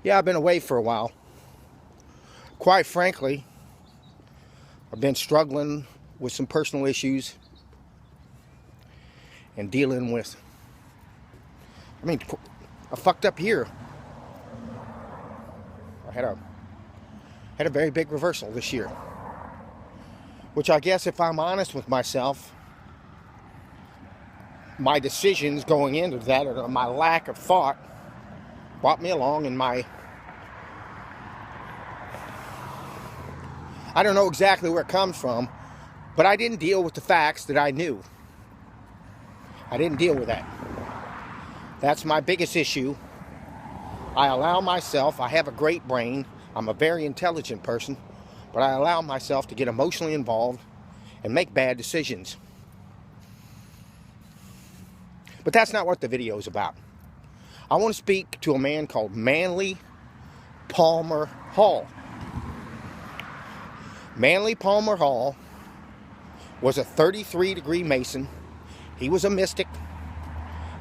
Yeah, I've been away for a while. Quite frankly, I've been struggling with some personal issues and dealing with, I fucked up here. I had a very big reversal this year, which I guess if I'm honest with myself, my decisions going into that, or my lack of thought, brought me along in my, I don't know exactly where it comes from, but I didn't deal with the facts that I knew. I didn't deal with that. That's my biggest issue. I allow myself, I have a great brain, I'm a very intelligent person, but I allow myself to get emotionally involved and make bad decisions. But that's not what the video is about. I want to speak to a man called Manley Palmer Hall. Manley Palmer Hall was a 33-degree Mason. He was a mystic.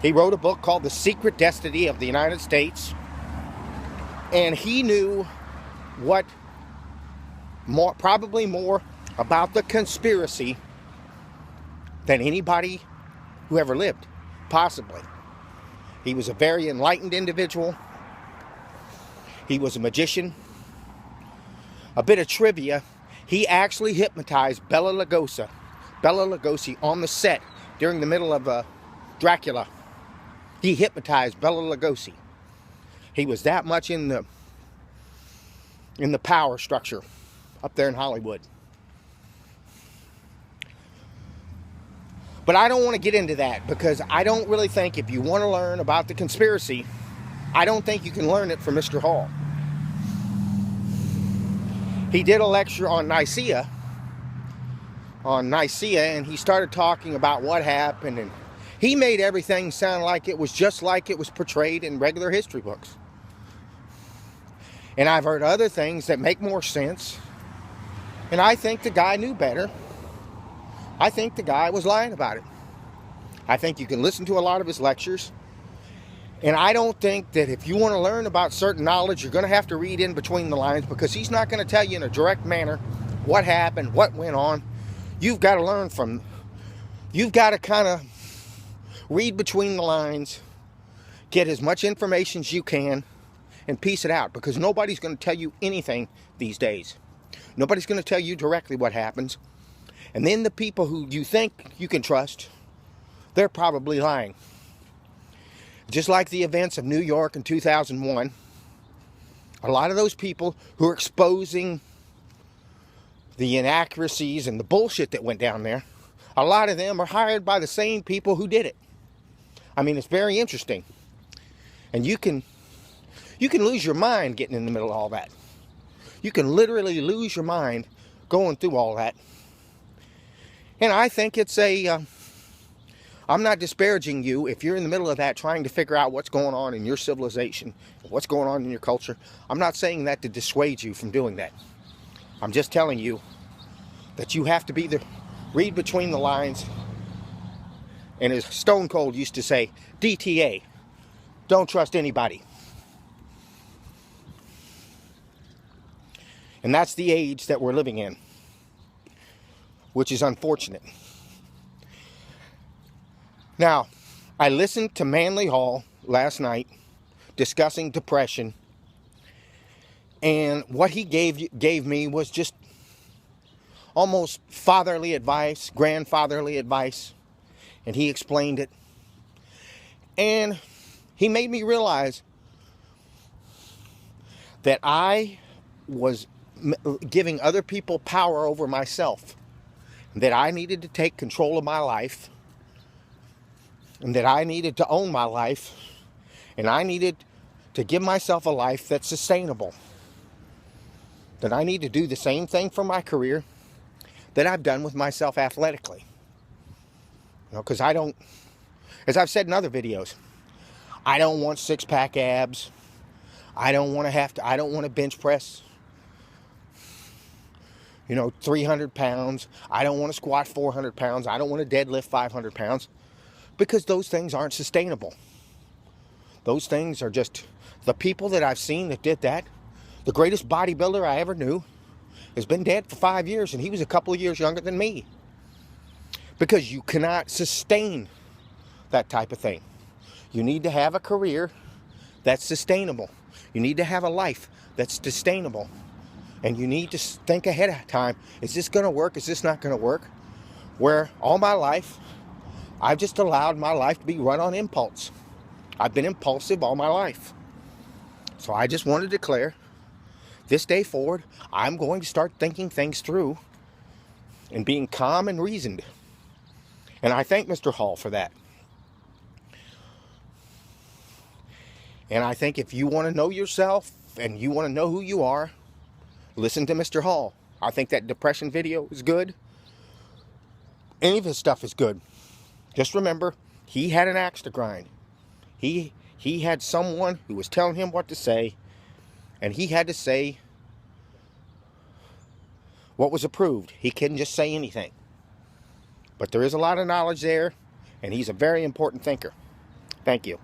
He wrote a book called The Secret Destiny of the United States. And he knew probably more about the conspiracy than anybody who ever lived, possibly. He was a very enlightened individual. He was a magician. A bit of trivia, he actually hypnotized Bela Lugosi on the set during the middle of Dracula. He hypnotized Bela Lugosi. He was that much in the power structure up there in Hollywood. But I don't want to get into that, because I don't really think, if you want to learn about the conspiracy, I don't think you can learn it from Mr. Hall. He did a lecture on Nicaea, and he started talking about what happened, and he made everything sound like it was just like it was portrayed in regular history books. And I've heard other things that make more sense, and I think the guy knew better. I think the guy was lying about it. I think you can listen to a lot of his lectures, and I don't think that if you want to learn about certain knowledge, you're going to have to read in between the lines, because he's not going to tell you in a direct manner what happened, what went on. You've got to kind of read between the lines, get as much information as you can, and piece it out, because nobody's going to tell you anything these days. Nobody's going to tell you directly what happens. And then the people who you think you can trust, they're probably lying. Just like the events of New York in 2001, a lot of those people who are exposing the inaccuracies and the bullshit that went down there, a lot of them are hired by the same people who did it. I mean, it's very interesting. And you can lose your mind getting in the middle of all that. You can literally lose your mind going through all that. And I think it's I'm not disparaging you if you're in the middle of that trying to figure out what's going on in your civilization, what's going on in your culture. I'm not saying that to dissuade you from doing that. I'm just telling you that you have to read between the lines. And as Stone Cold used to say, DTA, don't trust anybody. And that's the age that we're living in, which is unfortunate. Now, I listened to Manley Hall last night discussing depression, and what he gave me was just almost fatherly advice, grandfatherly advice, and he explained it. And he made me realize that I was giving other people power over myself, that I needed to take control of my life, and that I needed to own my life, and I needed to give myself a life that's sustainable, that I need to do the same thing for my career that I've done with myself athletically. Because I don't, as I've said in other videos, I don't want six-pack abs. I don't want to bench press 300 pounds. I don't want to squat 400 pounds. I don't want to deadlift 500 pounds, because those things aren't sustainable. Those things are just The people that I've seen that did that, the greatest bodybuilder I ever knew, has been dead for 5 years, and he was a couple of years younger than me. Because you cannot sustain that type of thing. You need to have a career that's sustainable. You need to have a life that's sustainable. And you need to think ahead of time. Is this going to work? Is this not going to work? Where all my life, I've just allowed my life to be run on impulse. I've been impulsive all my life. So I just want to declare, this day forward, I'm going to start thinking things through and being calm and reasoned. And I thank Mr. Hall for that. And I think if you want to know yourself and you want to know who you are, listen to Mr. Hall. I think that depression video is good. Any of his stuff is good. Just remember, he had an axe to grind. He had someone who was telling him what to say, and he had to say what was approved. He couldn't just say anything. But there is a lot of knowledge there, and he's a very important thinker. Thank you.